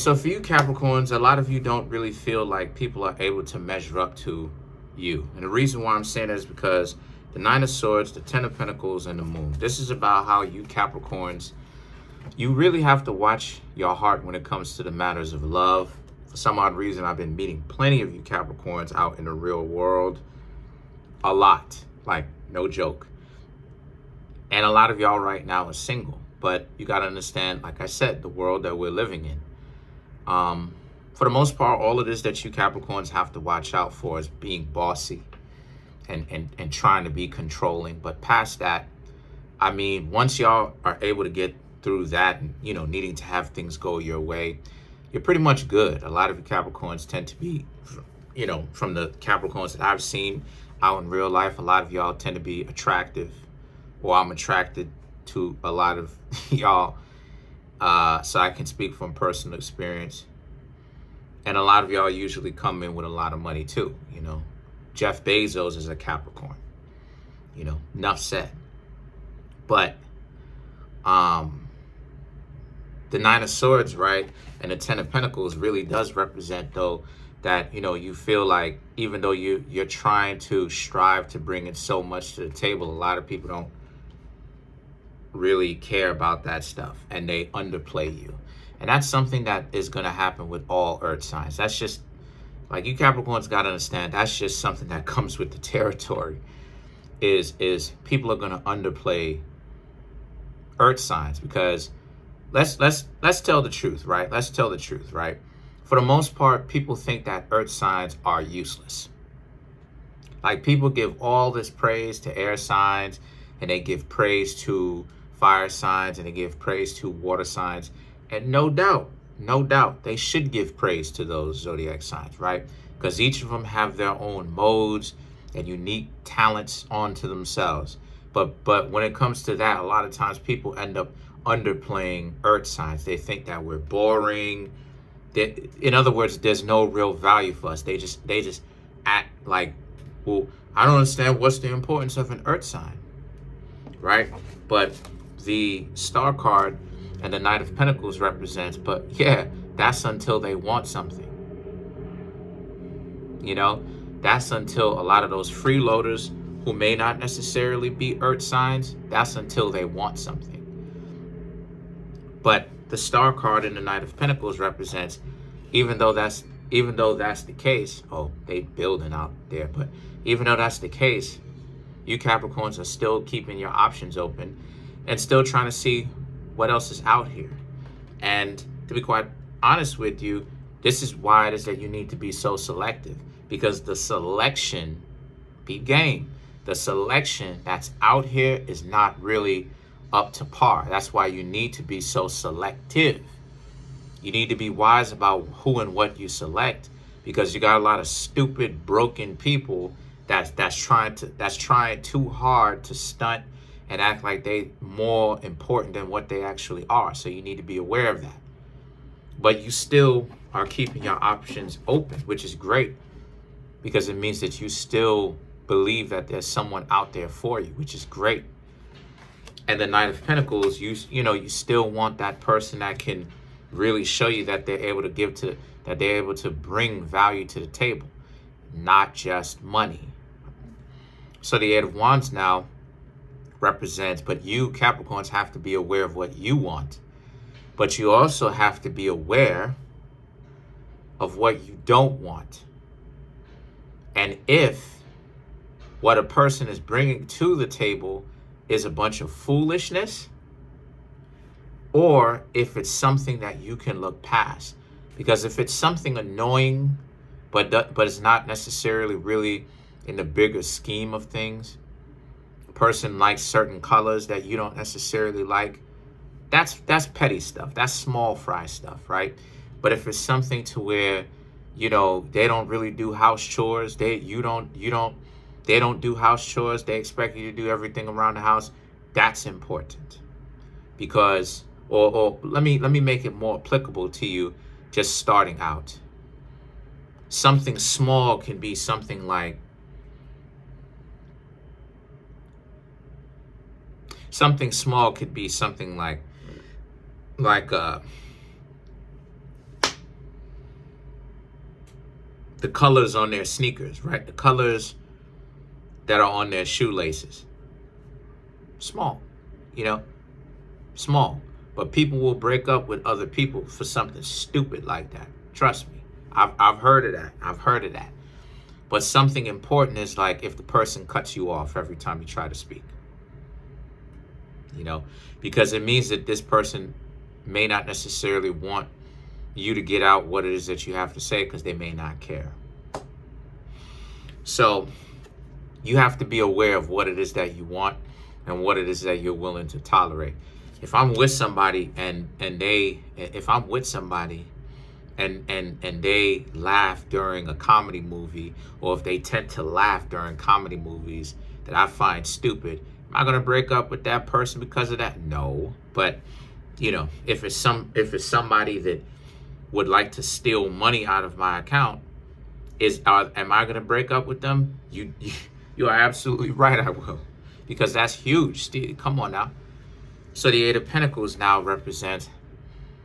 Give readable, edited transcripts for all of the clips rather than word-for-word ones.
So for you Capricorns, a lot of you don't really feel like people are able to measure up to you. And the reason why I'm saying that is because the Nine of Swords, the Ten of Pentacles, and the Moon. This is about how you Capricorns, you really have to watch your heart when it comes to the matters of love. For some odd reason, I've been meeting plenty of you Capricorns out in the real world. A lot. Like, no joke. And a lot of y'all right now are single. But you got to understand, like I said, the world that we're living in. For the most part, all of this that you Capricorns have to watch out for is being bossy and trying to be controlling. But past that, I mean, once y'all are able to get through that and, you know, needing to have things go your way, you're pretty much good. A lot of you Capricorns tend to be, you know, from the Capricorns that I've seen out in real life, a lot of y'all tend to be attractive, or I'm attracted to a lot of y'all. So I can speak from personal experience. And a lot of y'all usually come in with a lot of money too, you know. Jeff Bezos is a Capricorn, you know, enough said. But the Nine of Swords, right, and the Ten of Pentacles really does represent, though, that, you know, you feel like even though you're trying to strive to bring in so much to the table, a lot of people don't really care about that stuff and they underplay you. And that's something that is going to happen with all earth signs. That's just, like, you Capricorns got to understand, that's just something that comes with the territory, is people are going to underplay earth signs. Because let's tell the truth, right? Let's tell the truth, right? For the most part, people think that earth signs are useless. Like, people give all this praise to air signs, and they give praise to fire signs, and they give praise to water signs. And no doubt, they should give praise to those zodiac signs, right? Because each of them have their own modes and unique talents onto themselves. But when it comes to that, a lot of times people end up underplaying earth signs. They think that we're boring. In other words, there's no real value for us. They just act like, well, I don't understand what's the importance of an earth sign, right? But the Star card and the Knight of Pentacles represents, but yeah, that's until they want something. You know, that's until a lot of those freeloaders who may not necessarily be earth signs, that's until they want something. But the Star card and the Knight of Pentacles represents, even though that's the case, oh, they building out there, but even though that's the case, you Capricorns are still keeping your options open and still trying to see what else is out here. And to be quite honest with you, this is why it is that you need to be so selective, because the selection, peep game, the selection that's out here is not really up to par. That's why you need to be so selective. You need to be wise about who and what you select, because you got a lot of stupid, broken people that's trying too hard to stunt and act like they more important than what they actually are. So you need to be aware of that. But you still are keeping your options open, which is great, because it means that you still believe that there's someone out there for you, which is great. And the Knight of Pentacles, you know, you still want that person that can really show you that they're able to that they're able to bring value to the table, not just money. So the Eight of Wands now represents, but you Capricorns have to be aware of what you want, but you also have to be aware of what you don't want. And if what a person is bringing to the table is a bunch of foolishness, or if it's something that you can look past. Because if it's something annoying, but it's not necessarily really in the bigger scheme of things, a person likes certain colors that you don't necessarily like, that's petty stuff. That's small fry stuff, right? But if it's something to where, you know, they don't really do house chores, they don't do house chores, they expect you to do everything around the house, that's important. Because or let me make it more applicable to you just starting out. Something small can be something like the colors on their sneakers, right? The colors that are on their shoelaces. Small, you know, small. But people will break up with other people for something stupid like that. Trust me. I've heard of that. I've heard of that. But something important is like if the person cuts you off every time you try to speak. You know, because it means that this person may not necessarily want you to get out what it is that you have to say because they may not care. So you have to be aware of what it is that you want and what it is that you're willing to tolerate. If I'm with somebody and they laugh during a comedy movie, or if they tend to laugh during comedy movies that I find stupid, am I gonna break up with that person because of that? No. But you know, if it's somebody that would like to steal money out of my account, am I gonna break up with them? You are absolutely right, I will, because that's huge. Steve, come on now. So the Eight of Pentacles now represents.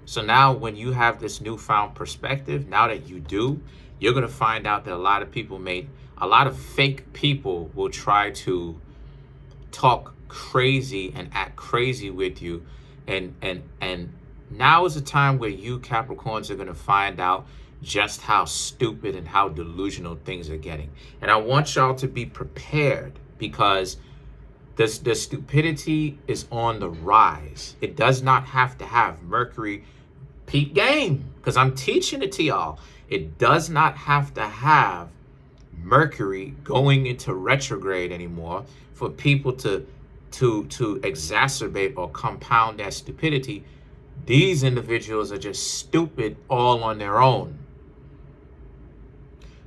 So now when you have this newfound perspective, now that you do, you're going to find out that a lot of fake people will try to talk crazy and act crazy with you. And now is the time where you Capricorns are going to find out just how stupid and how delusional things are getting. And I want y'all to be prepared, because the stupidity is on the rise. It does not have to have Mercury. Peep game, because I'm teaching it to y'all. It does not have to have Mercury going into retrograde anymore for people to exacerbate or compound that stupidity. These individuals are just stupid all on their own.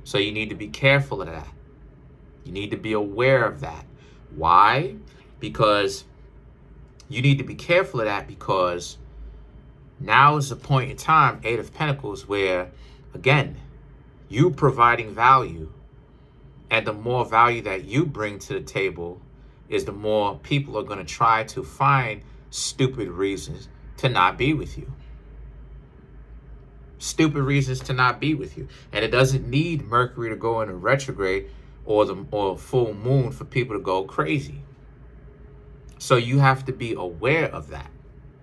So you need to be careful of that. You need to be aware of that. Why? Because you need to be careful of that, because now is the point in time, Eight of Pentacles, where, again, you providing value, and the more value that you bring to the table is the more people are going to try to find stupid reasons to not be with you. Stupid reasons to not be with you. And it doesn't need Mercury to go into retrograde or full moon for people to go crazy. So you have to be aware of that.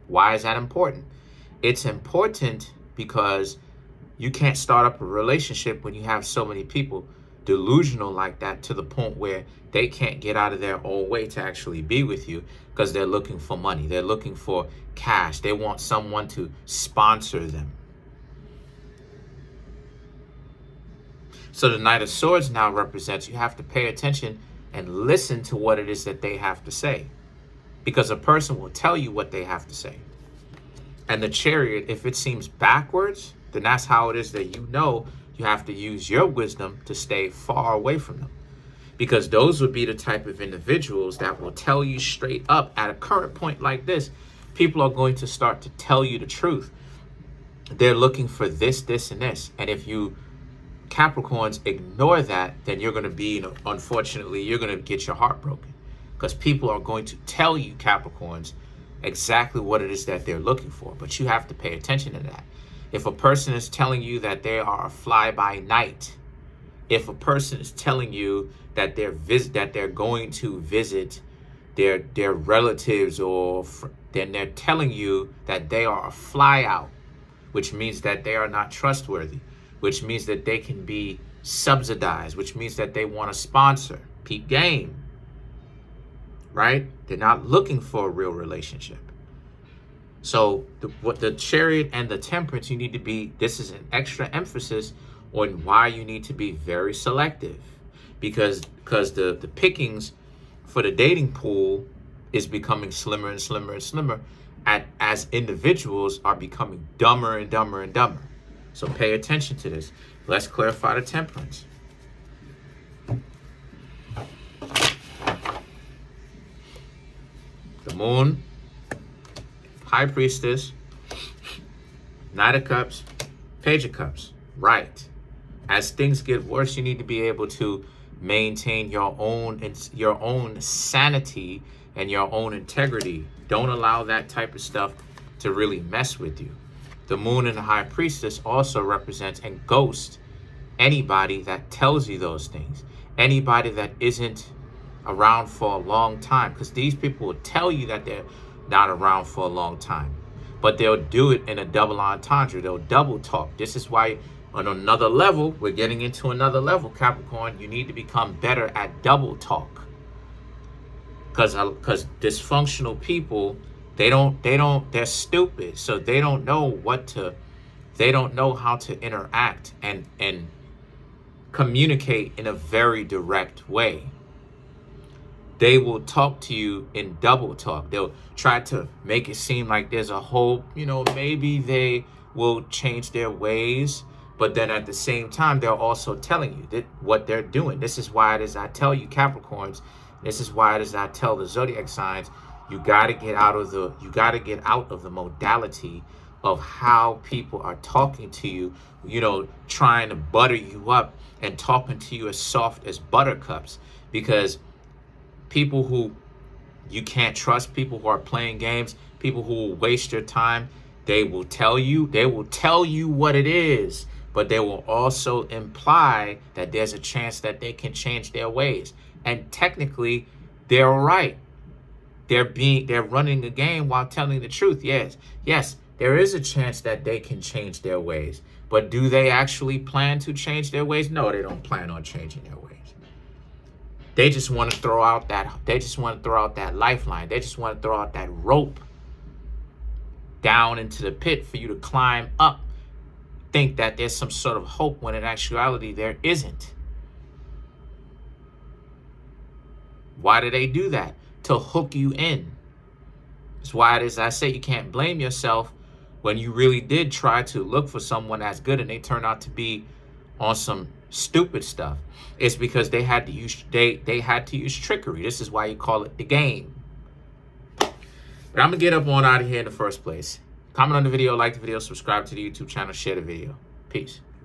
Why is that important? It's important because you can't start up a relationship when you have so many people delusional like that, to the point where they can't get out of their own way to actually be with you, because they're looking for money. They're looking for cash. They want someone to sponsor them. So the Knight of Swords now represents you have to pay attention and listen to what it is that they have to say, because a person will tell you what they have to say. And the Chariot, if it seems backwards, then that's how it is that you know you have to use your wisdom to stay far away from them. Because those would be the type of individuals that will tell you straight up at a current point like this. People are going to start to tell you the truth. They're looking for this, this, and this. And if you Capricorns ignore that, then you're going to be, unfortunately, you're going to get your heart broken. Because people are going to tell you, Capricorns, exactly what it is that they're looking for. But you have to pay attention to that. If a person is telling you that they are a fly-by-night, if a person is telling you that they're going to visit their relatives, then they're telling you that they are a fly-out, which means that they are not trustworthy, which means that they can be subsidized, which means that they want to sponsor. Peep game. Right? They're not looking for a real relationship. So what the Chariot and the Temperance, you need to be, this is an extra emphasis on why you need to be very selective, because the pickings for the dating pool is becoming slimmer and slimmer and slimmer as individuals are becoming dumber and dumber and dumber. So pay attention to this. Let's clarify the Temperance. The Moon, High Priestess, Knight of Cups, Page of Cups. Right. As things get worse, you need to be able to maintain your own sanity and your own integrity. Don't allow that type of stuff to really mess with you. The Moon and the High Priestess also represents, and Ghost anybody that tells you those things, anybody that isn't around for a long time, because these people will tell you that they're not around for a long time, but they'll do it in a double entendre. They'll double talk. This is why on another level, we're getting into another level, Capricorn, you need to become better at double talk. Because dysfunctional people, they're stupid. So they don't know they don't know how to interact and communicate in a very direct way. They will talk to you in double talk. They'll try to make it seem like there's a hope, maybe they will change their ways. But then at the same time, they're also telling you that what they're doing. This is why it is I tell you, Capricorns, this is why it is I tell the zodiac signs, you got to get out of the modality of how people are talking to you, trying to butter you up and talking to you as soft as buttercups. Because people who you can't trust, people who are playing games, people who will waste your time, they will tell you what it is, but they will also imply that there's a chance that they can change their ways. And technically, they're right. They're running a game while telling the truth. Yes, there is a chance that they can change their ways. But do they actually plan to change their ways? No, they don't plan on changing their ways. They just want to throw out that lifeline. They just want to throw out that rope down into the pit for you to climb up. Think that there's some sort of hope when in actuality there isn't. Why do they do that? To hook you in. That's why it is I say you can't blame yourself when you really did try to look for someone that's good and they turn out to be on some stupid stuff. It's because they had to use trickery. This is why you call it the game. But I'm gonna get up on out of here in the first place. Comment on the video, like the video, subscribe to the YouTube channel, share the video. Peace.